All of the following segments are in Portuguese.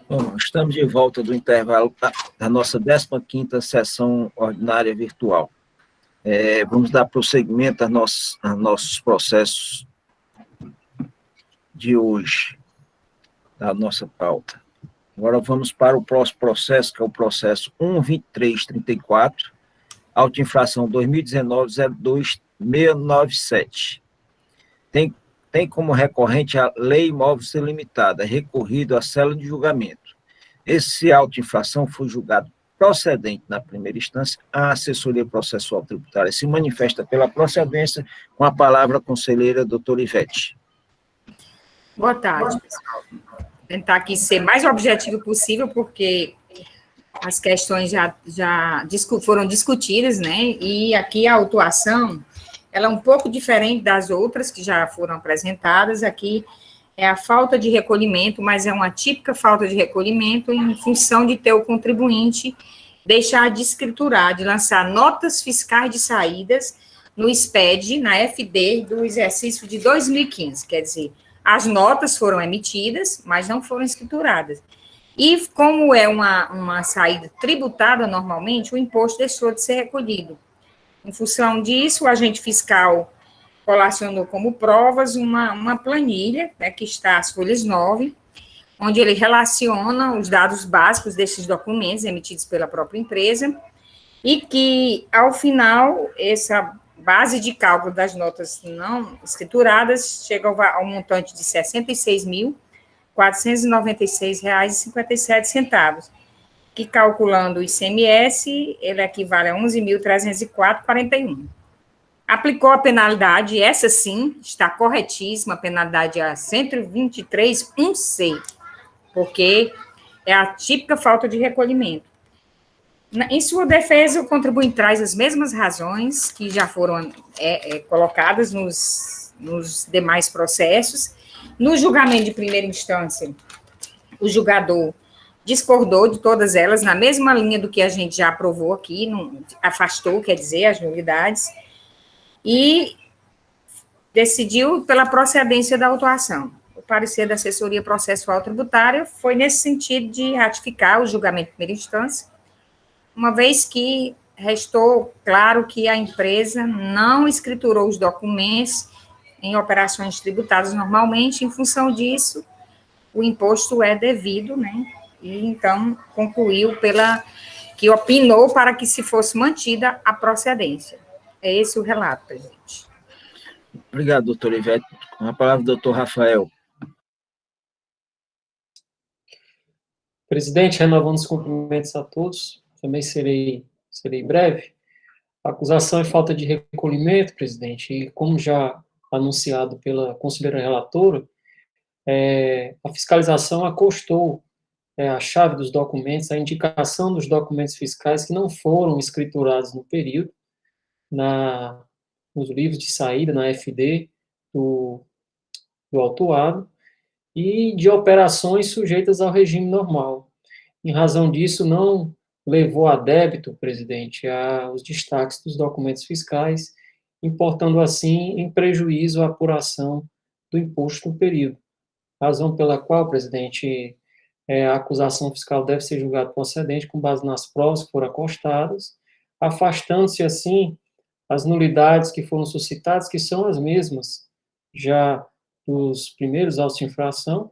Bom, estamos de volta do intervalo da nossa 15ª sessão ordinária virtual. Vamos dar prosseguimento a nossos processos de hoje, da nossa pauta. Agora vamos para o próximo processo, que é o processo 12334, autoinfração 2019-02697. Tem como recorrente a Lei Imóveis Limitada, recorrido à célula de julgamento. Esse auto-infração foi julgado procedente na primeira instância. A assessoria processual tributária se manifesta pela procedência. Com a palavra a conselheira doutora Ivete. Boa tarde, pessoal. Vou tentar aqui ser mais objetivo possível, porque as questões já foram discutidas, né? E aqui a autuação, ela é um pouco diferente das outras que já foram apresentadas. Aqui é a falta de recolhimento, mas é uma típica falta de recolhimento em função de ter o contribuinte deixar de escriturar, de lançar notas fiscais de saídas no SPED, na FD do exercício de 2015. Quer dizer, as notas foram emitidas, mas não foram escrituradas. E como é uma saída tributada normalmente, o imposto deixou de ser recolhido. Em função disso, o agente fiscal colacionou como provas uma planilha, né, que está as folhas 9, onde ele relaciona os dados básicos desses documentos emitidos pela própria empresa, e que, ao final, essa base de cálculo das notas não escrituradas chega ao montante de R$ 66.496,57, que, calculando o ICMS, ele equivale a R$ 11.304,41. Aplicou a penalidade, essa sim, está corretíssima, a penalidade é 123.1c, porque é a típica falta de recolhimento. Em sua defesa, o contribuinte traz as mesmas razões que já foram colocadas nos demais processos. No julgamento de primeira instância, o julgador discordou de todas elas, na mesma linha do que a gente já aprovou aqui, afastou, quer dizer, as nulidades, e decidiu pela procedência da autuação. O parecer da assessoria processual tributária foi nesse sentido de ratificar o julgamento de primeira instância, uma vez que restou claro que a empresa não escriturou os documentos em operações tributadas normalmente. Em função disso, o imposto é devido, né? E então concluiu que opinou para que se fosse mantida a procedência. É esse o relato, presidente. Obrigado, doutor Ivete. Com a palavra, doutor Rafael. Presidente, renovando os cumprimentos a todos, também serei breve. A acusação é falta de recolhimento, presidente, e como já anunciado pela conselheira relatora, a fiscalização acostou a chave dos documentos, a indicação dos documentos fiscais que não foram escriturados no período, nos livros de saída, na FD do autuado, e de operações sujeitas ao regime normal. Em razão disso, não levou a débito, presidente, os destaques dos documentos fiscais, importando assim em prejuízo a apuração do imposto no período. Razão pela qual, presidente, a acusação fiscal deve ser julgada procedente com base nas provas que foram acostadas, afastando-se assim as nulidades que foram suscitadas, que são as mesmas já dos primeiros autos de infração,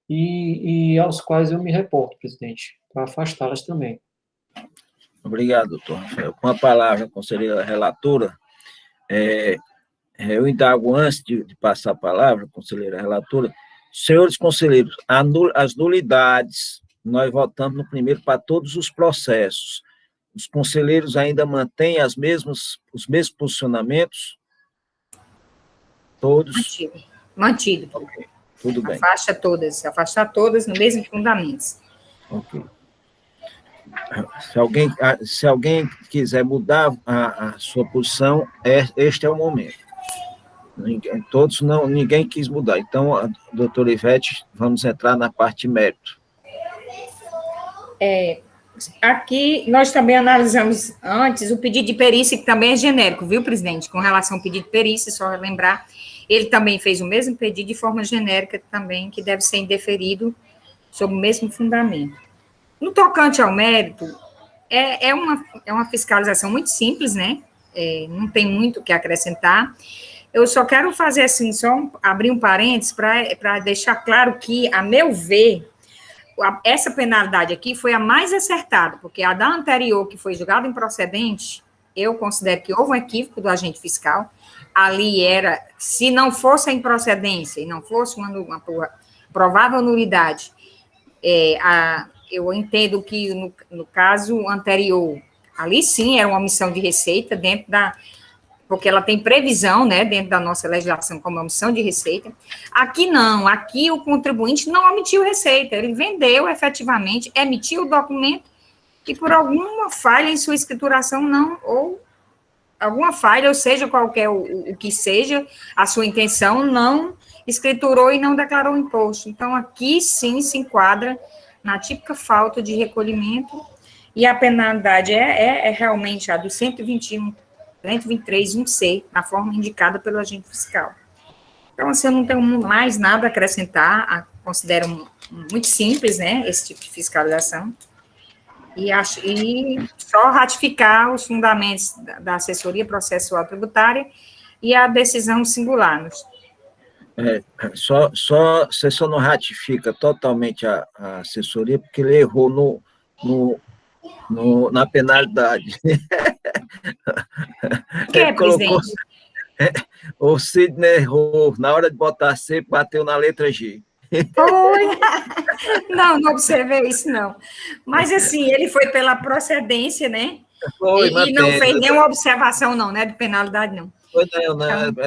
e aos quais eu me reporto, presidente, para afastá-las também. Obrigado, doutor Rafael. Com a palavra, a conselheira relatora, eu indago antes de passar a palavra, conselheira relatora, senhores conselheiros, as nulidades, nós votamos no primeiro para todos os processos. Os conselheiros ainda mantêm os mesmos posicionamentos? Todos? Mantido. Okay. Tudo bem. Afastar todas no mesmo fundamento. Ok. Se alguém quiser mudar a sua posição, este é o momento. Ninguém quis mudar. Então, a doutora Ivete, vamos entrar na parte mérito. Aqui, nós também analisamos antes o pedido de perícia, que também é genérico, viu, presidente? Com relação ao pedido de perícia, só lembrar, ele também fez o mesmo pedido de forma genérica também, que deve ser indeferido sob o mesmo fundamento. No tocante ao mérito, é uma fiscalização muito simples, né? Não tem muito o que acrescentar. Eu só quero fazer assim, abrir um parênteses para deixar claro que, a meu ver, essa penalidade aqui foi a mais acertada, porque a da anterior, que foi julgada improcedente, eu considero que houve um equívoco do agente fiscal. Ali era, se não fosse a improcedência e não fosse uma provável nulidade, eu entendo que no caso anterior, ali sim era uma omissão de receita porque ela tem previsão, né, dentro da nossa legislação como omissão de receita. Aqui não, aqui o contribuinte não omitiu receita, ele vendeu efetivamente, emitiu o documento e por alguma falha em sua escrituração ou alguma falha, ou seja, qualquer o que seja, a sua intenção não escriturou e não declarou o imposto. Então, aqui sim se enquadra na típica falta de recolhimento e a penalidade é realmente a do 123, 1C, na forma indicada pelo agente fiscal. Então, assim, eu não tenho mais nada a acrescentar, considero muito simples, né, esse tipo de fiscalização, e só ratificar os fundamentos da assessoria processual tributária e a decisão singular. Você só não ratifica totalmente a assessoria porque ele errou na penalidade. O que é, presidente? O Sidney errou, na hora de botar C, bateu na letra G. Foi. Não observei isso, não. Mas, assim, ele foi pela procedência, né? Foi, e não fez nenhuma observação, não, né? De penalidade, não. Foi, não, então,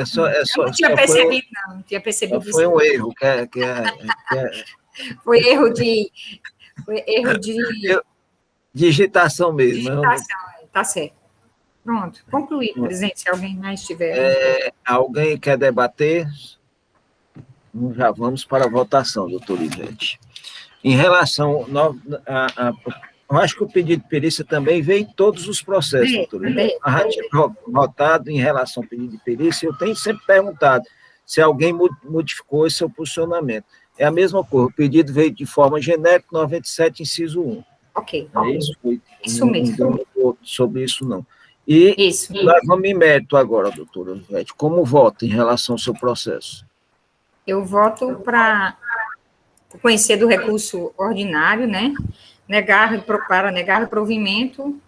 não tinha percebido, não. Não tinha percebido isso. Foi um erro. Foi erro de... Digitação mesmo. Digitação, tá certo. Pronto, concluído, presidente, se alguém mais tiver. Alguém quer debater? Já vamos para a votação, doutor Ivete. Em relação eu acho que o pedido de perícia também vem em todos os processos, doutor Ivete. A gente votado em relação ao pedido de perícia, eu tenho sempre perguntado se alguém modificou esse seu posicionamento. É a mesma coisa, o pedido veio de forma genérica, 97, inciso 1. Ok. Isso mesmo. Não sobre isso, não. E nós vamos em mérito agora, doutora Ivete. Como vota em relação ao seu processo? Eu voto para conhecer do recurso ordinário, né? Para negar o provimento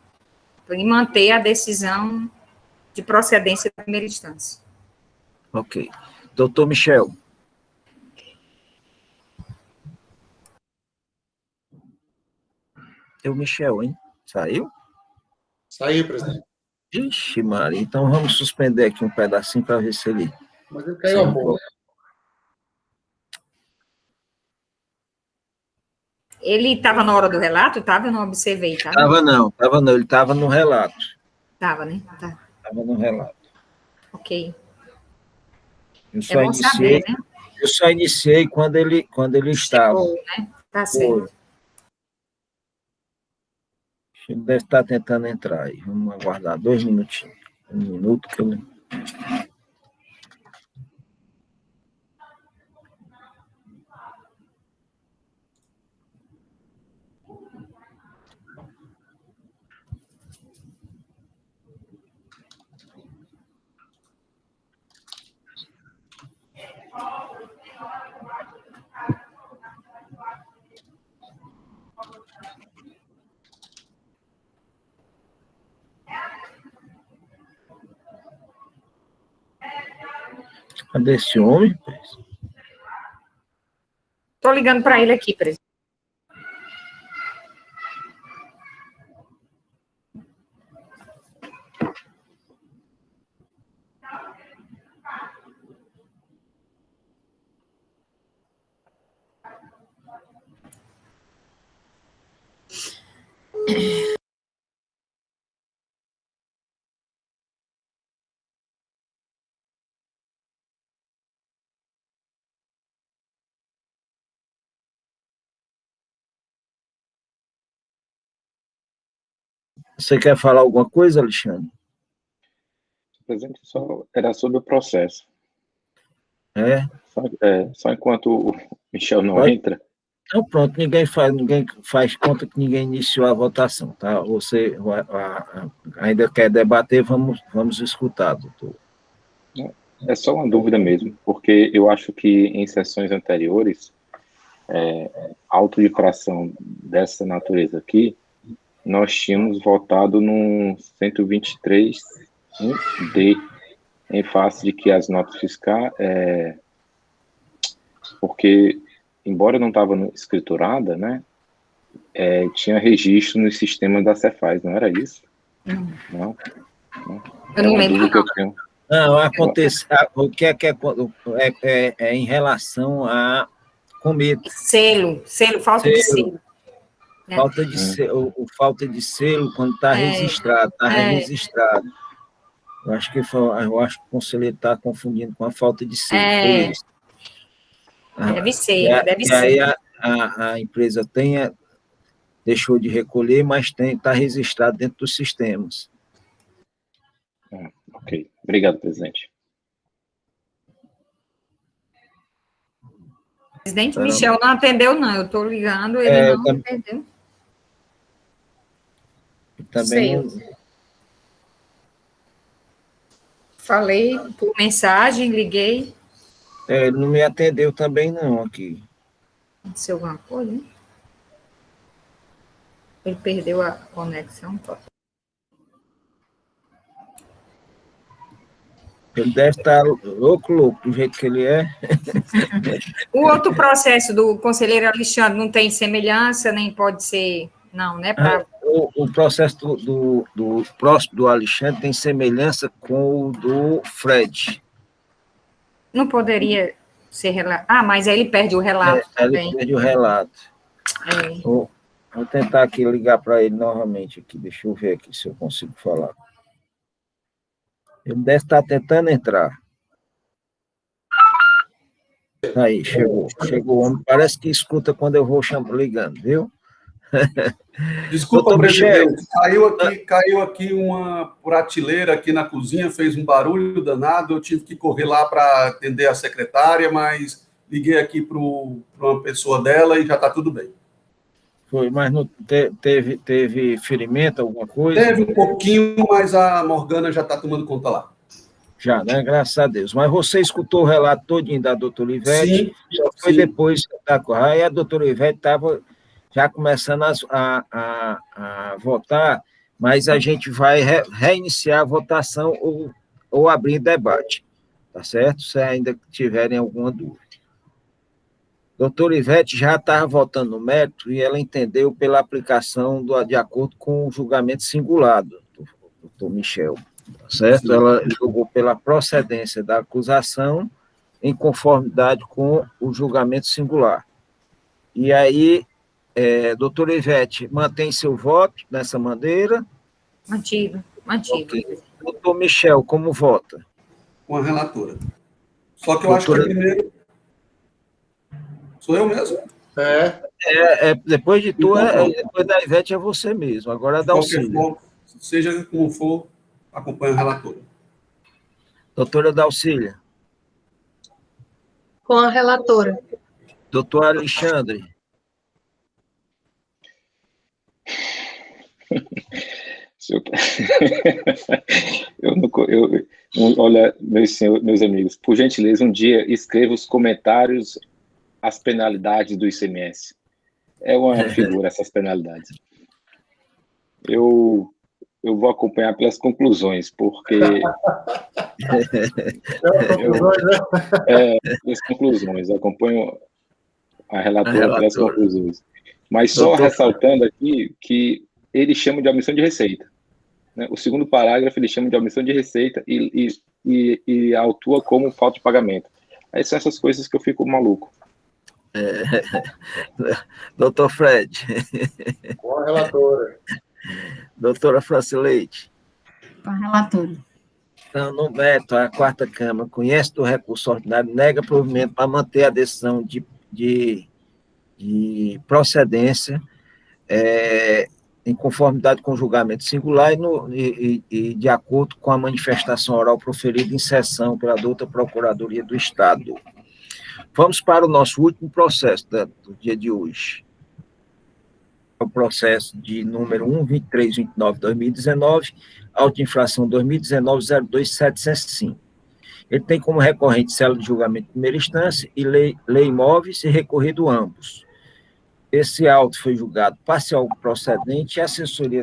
e manter a decisão de procedência da primeira instância. Ok. Doutor Michel. É o Michel, hein? Saiu? Saiu, presidente. Ixi, Maria. Então vamos suspender aqui um pedacinho para ver se ele... Mas ele caiu a bola. Ele estava na hora do relato? Estava? Eu não observei, tá? Estava não. Ele estava no relato. Estava, né? Tá. Estava no relato. Ok. Eu só iniciei quando ele estava. Chegou, né? Tá certo. Ele deve estar tentando entrar aí. Vamos aguardar 2 minutinhos. 1 minuto que eu... Cadê esse homem? Estou ligando para ele aqui, presidente. Você quer falar alguma coisa, Alexandre? Presidente, só era sobre o processo. É? Só enquanto o Michel não entra, Então, pronto, ninguém faz conta que ninguém iniciou a votação, tá? Você ainda quer debater, vamos escutar, doutor. É só uma dúvida mesmo, porque eu acho que em sessões anteriores, auto-infração dessa natureza aqui, nós tínhamos votado no 123.1D, em face de que as notas fiscais, porque, embora não estava escriturada, né, tinha registro no sistema da Cefaz, não era isso? Não. Eu não lembro, Que eu tenho. Não, acontece, o que é em relação a cometo. Selo, falta de selo. Falta de selo, falta de selo quando está registrado, está registrado. Eu acho que o conselheiro está confundindo com a falta de selo. Foi isso. Deve ser. E aí a empresa deixou de recolher, mas está registrado dentro dos sistemas. Ok. Obrigado, presidente. O presidente Michel não atendeu, não. Eu estou ligando, ele não atendeu. Também não... Falei por mensagem, liguei. Ele não me atendeu também, não, aqui. Aconteceu alguma coisa, né? Ele perdeu a conexão. Ele deve estar louco, do jeito que ele é. O outro processo do conselheiro Alexandre não tem semelhança, nem pode ser, não, né? O processo do próximo do Alexandre tem semelhança com o do Fred. Não poderia ser relato. Mas aí ele perde o relato também. Ele perde o relato. Vou tentar aqui ligar para ele novamente aqui. Deixa eu ver aqui se eu consigo falar. Ele deve estar tentando entrar. Aí, chegou o homem. Parece que escuta quando eu vou ligando, viu? Desculpa, presidente. Caiu aqui uma prateleira aqui na cozinha, fez um barulho danado. Eu tive que correr lá para atender a secretária, mas liguei aqui para uma pessoa dela e já está tudo bem. Foi, mas não teve ferimento, alguma coisa? Teve um pouquinho, mas a Morgana já está tomando conta lá. Já, né? Graças a Deus. Mas você escutou o relato todinho da doutora Ivete? Sim. Foi depois da correia. Aí a doutora Ivete estava já começando a votar, mas a gente vai reiniciar a votação ou abrir debate, tá certo? Se ainda tiverem alguma dúvida. Doutora Ivete já estava votando no mérito e ela entendeu pela aplicação de acordo com o julgamento singular do doutor Michel, tá certo? Sim. Ela julgou pela procedência da acusação em conformidade com o julgamento singular. E aí, doutora Ivete, mantém seu voto dessa maneira? Mantido. Okay. Doutor Michel, como vota? Com a relatora. Só que eu acho que primeiro... Sou eu mesmo? Depois de tu, depois da Ivete é você mesmo. Agora é da Dalcília. Seja como for, acompanha a relatora. Doutora Dalcília. Com a relatora. Doutor Alexandre. Olha, meus amigos, por gentileza, um dia escreva os comentários as penalidades do ICMS. É uma figura essas penalidades. Eu vou acompanhar pelas conclusões, porque... pelas conclusões, eu acompanho a relatora pelas conclusões. Mas só ressaltando aqui que ele chama de omissão de receita. Né? O segundo parágrafo ele chama de omissão de receita e autua como falta de pagamento. Aí são essas coisas que eu fico maluco. Doutor Fred. Com a relatora. Doutora Francileite. Com a relatora. Então, no mérito, a quarta Câmara conhece do recurso ordinário, nega provimento para manter a decisão de procedência em conformidade com o julgamento singular e de acordo com a manifestação oral proferida em sessão pela douta Procuradoria do Estado. Vamos para o nosso último processo do dia de hoje. É o processo de número 1.2329/2019, autoinfração 2019-02775. Ele tem como recorrente célula de julgamento de primeira instância e lei imóveis e recorrido ambos. Esse auto foi julgado parcial procedente e a assessoria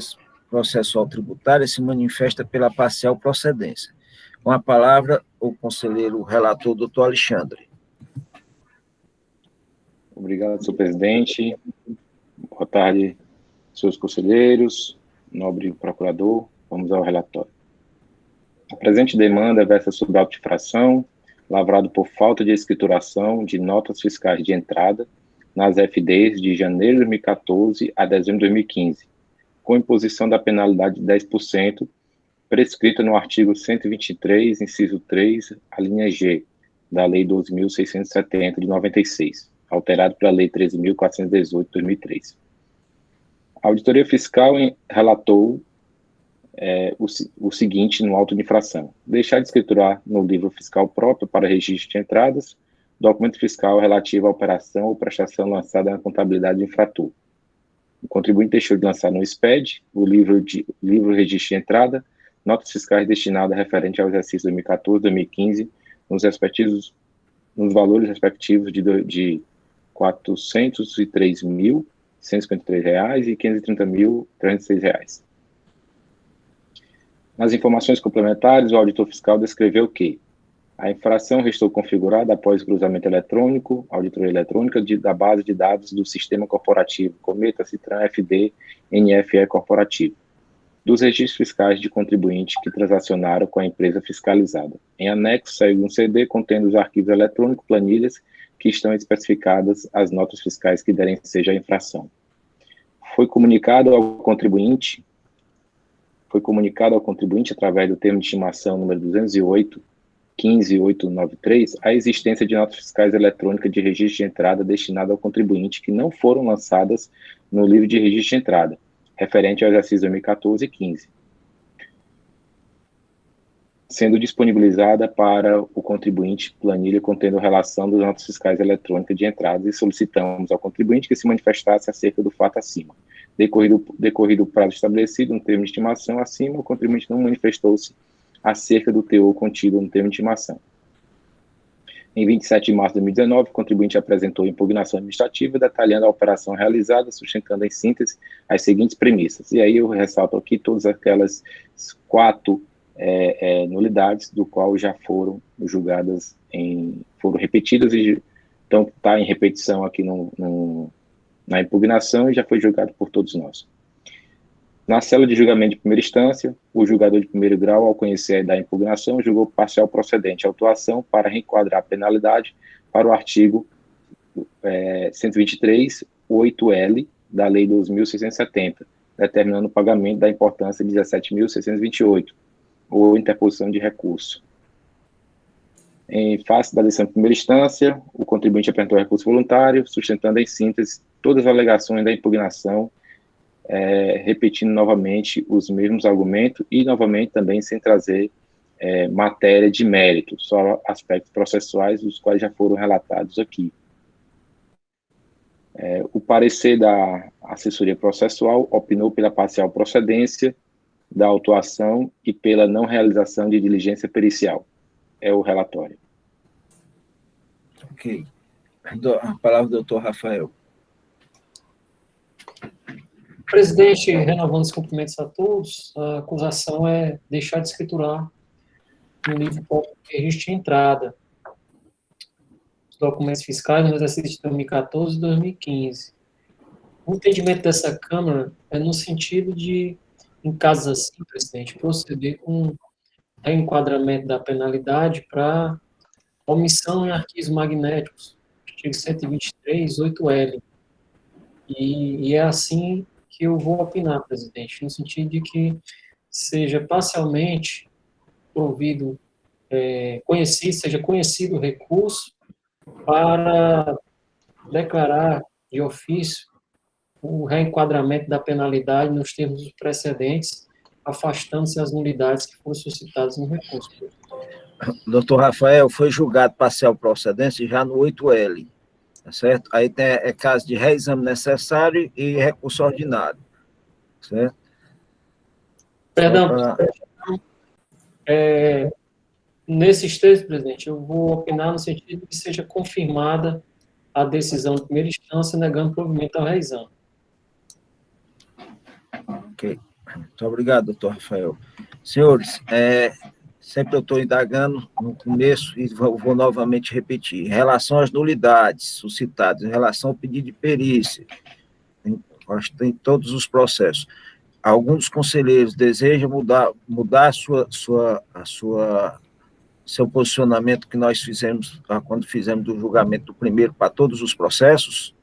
processual tributária se manifesta pela parcial procedência. Com a palavra, o conselheiro relator, doutor Alexandre. Obrigado, senhor presidente. Boa tarde, senhores conselheiros, nobre procurador. Vamos ao relatório. A presente demanda versa sobre auto-infração, lavrado por falta de escrituração de notas fiscais de entrada nas FDs de janeiro de 2014 a dezembro de 2015, com imposição da penalidade de 10%, prescrita no artigo 123, inciso 3, a linha G, da Lei 12.670, de 96, alterado pela Lei 13.418, de 2003. A auditoria fiscal relatou o seguinte no auto de infração: deixar de escriturar no livro fiscal próprio para registro de entradas documento fiscal relativo à operação ou prestação lançada na contabilidade do infrator. O contribuinte deixou de lançar no SPED o livro registro de entrada, notas fiscais destinadas referente ao exercício 2014 2015, nos valores respectivos de R$ 403.153 e R$ 530.306. Nas informações complementares, o auditor fiscal descreveu que a infração restou configurada após cruzamento eletrônico, auditoria eletrônica da base de dados do sistema corporativo Cometa Citran FD NFE corporativo, dos registros fiscais de contribuinte que transacionaram com a empresa fiscalizada. Em anexo, segue um CD contendo os arquivos eletrônicos, planilhas, que estão especificadas as notas fiscais que derem seja a infração. Foi comunicado ao contribuinte através do termo de estimação número 208.15.893 a existência de notas fiscais eletrônicas de registro de entrada destinada ao contribuinte que não foram lançadas no livro de registro de entrada, referente ao exercício 2014 e 15, sendo disponibilizada para o contribuinte planilha contendo relação das notas fiscais eletrônicas de entrada, e solicitamos ao contribuinte que se manifestasse acerca do fato acima. Decorrido o prazo estabelecido no termo de estimação acima, o contribuinte não manifestou-se acerca do teor contido no termo de estimação. Em 27 de março de 2019, o contribuinte apresentou impugnação administrativa detalhando a operação realizada, sustentando em síntese as seguintes premissas. E aí eu ressalto aqui todas aquelas 4 nulidades, do qual já foram julgadas, foram repetidas, e então está em repetição aqui na impugnação e já foi julgado por todos nós. Na célula de julgamento de primeira instância, o julgador de primeiro grau, ao conhecer da impugnação, julgou parcial procedente a autuação para reenquadrar a penalidade para o artigo 123, 8L da Lei 12.670, determinando o pagamento da importância de 17.628, ou interposição de recurso. Em face da decisão de primeira instância, o contribuinte apresentou recurso voluntário, sustentando em síntese todas as alegações da impugnação, repetindo novamente os mesmos argumentos e, novamente, também sem trazer matéria de mérito, só aspectos processuais, os quais já foram relatados aqui. O parecer da assessoria processual opinou pela parcial procedência da autuação e pela não realização de diligência pericial. É o relatório. Ok. A palavra do doutor Rafael. Presidente, renovando os cumprimentos a todos, a acusação é deixar de escriturar no livro de registro de entrada os documentos fiscais no exercício de 2014 e 2015. O entendimento dessa Câmara é no sentido de, em casos assim, presidente, proceder com reenquadramento da penalidade para omissão em arquivos magnéticos, artigo 123, 8L. E é assim que eu vou opinar, presidente, no sentido de que seja parcialmente provido, seja conhecido o recurso para declarar de ofício o reenquadramento da penalidade nos termos precedentes, afastando-se as nulidades que foram suscitadas no recurso. O doutor Rafael foi julgado parcial procedência já no 8L, tá certo? Aí tem caso de reexame necessário e recurso ordinário, certo? Perdão, nesses textos, presidente, eu vou opinar no sentido de que seja confirmada a decisão de primeira instância negando provimento ao reexame. Ok. Muito obrigado, doutor Rafael. Senhores, sempre eu estou indagando no começo e vou novamente repetir. Em relação às nulidades suscitadas, em relação ao pedido de perícia, acho que tem todos os processos. Alguns conselheiros desejam mudar seu posicionamento que nós fizemos quando fizemos do julgamento do primeiro para todos os processos?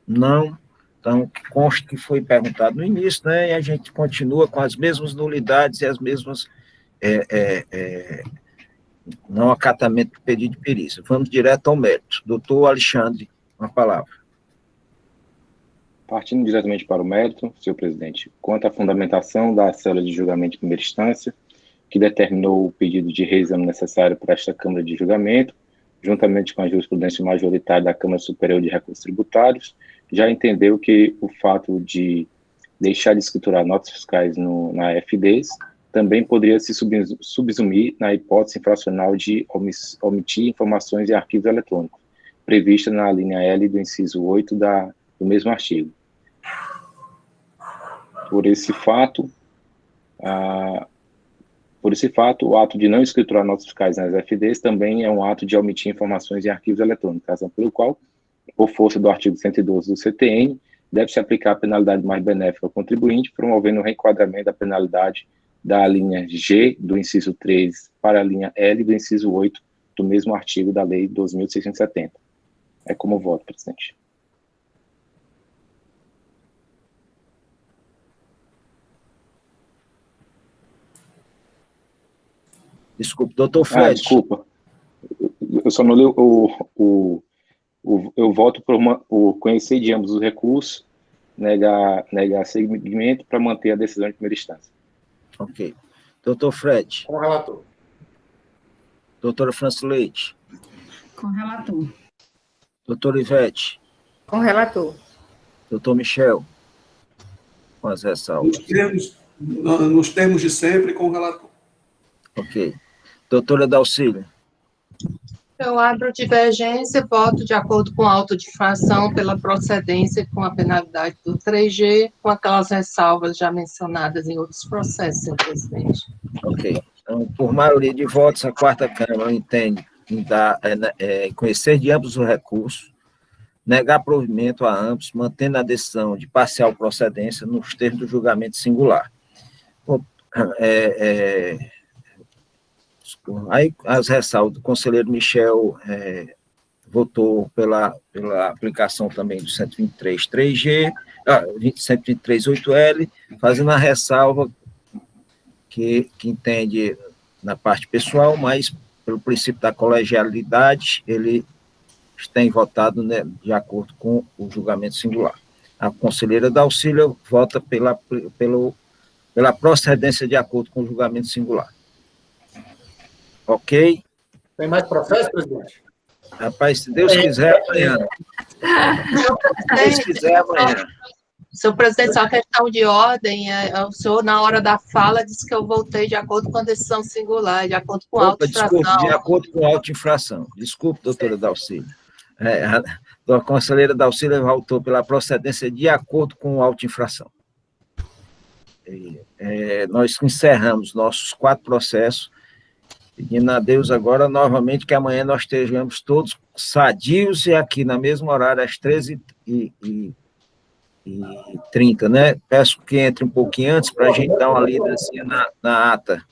Não. Então, consta que foi perguntado no início, né, e a gente continua com as mesmas nulidades e as mesmas não acatamento do pedido de perícia. Vamos direto ao mérito. Doutor Alexandre, uma palavra. Partindo diretamente para o mérito, senhor presidente, quanto à fundamentação da célula de julgamento de primeira instância, que determinou o pedido de reexame necessário para esta Câmara de Julgamento, juntamente com a jurisprudência majoritária da Câmara Superior de Recursos Tributários, já entendeu que o fato de deixar de escriturar notas fiscais na FDs também poderia se subsumir na hipótese infracional de omitir informações em arquivos eletrônicos, prevista na linha L do inciso 8 do mesmo artigo. Por esse fato, o ato de não escriturar notas fiscais nas FDs também é um ato de omitir informações em arquivos eletrônicos, razão pelo qual, por força do artigo 112 do CTN, deve-se aplicar a penalidade mais benéfica ao contribuinte, promovendo o reenquadramento da penalidade da linha G do inciso 3 para a linha L do inciso 8 do mesmo artigo da Lei 12.670. É como voto, presidente. Desculpa, doutor Fred. Desculpa. Eu só não li eu voto por conhecer de ambos os recursos, negar seguimento para manter a decisão de primeira instância. Ok. Doutor Fred. Com o relator. Doutora França Leite. Com o relator. Doutora Ivete. Com o relator. Doutor Michel. Com as ressalvas. Nos termos de sempre, com o relator. Ok. Doutora Dalcília. Eu abro divergência, voto de acordo com a auto de infração pela procedência com a penalidade do 3G, com aquelas ressalvas já mencionadas em outros processos, senhor presidente. Ok. Então, por maioria de votos, a quarta Câmara entende em conhecer de ambos os recursos, negar provimento a ambos, mantendo a decisão de parcial procedência nos termos do julgamento singular. Aí, as ressalvas do conselheiro Michel votou pela aplicação também do 123 3G, 123 8L, fazendo a ressalva que entende na parte pessoal, mas pelo princípio da colegialidade, ele tem votado, né, de acordo com o julgamento singular. A conselheira Dalcília vota pela procedência de acordo com o julgamento singular. Ok? Tem mais processo, presidente? Rapaz, se Deus quiser, amanhã. Se Deus quiser, amanhã. Senhor presidente, só uma questão de ordem. O senhor, na hora da fala, disse que eu voltei de acordo com a decisão singular, de acordo com a auto-infração. Desculpe, de acordo com a auto-infração. Desculpe, doutora Dalcília. A conselheira Dalcília voltou pela procedência de acordo com a auto-infração. Nós encerramos nossos 4 processos, pedindo a Deus agora, novamente, que amanhã nós estejamos todos sadios e aqui na mesma horário, às 13h30, né? Peço que entre um pouquinho antes para a gente dar uma lida assim na ata.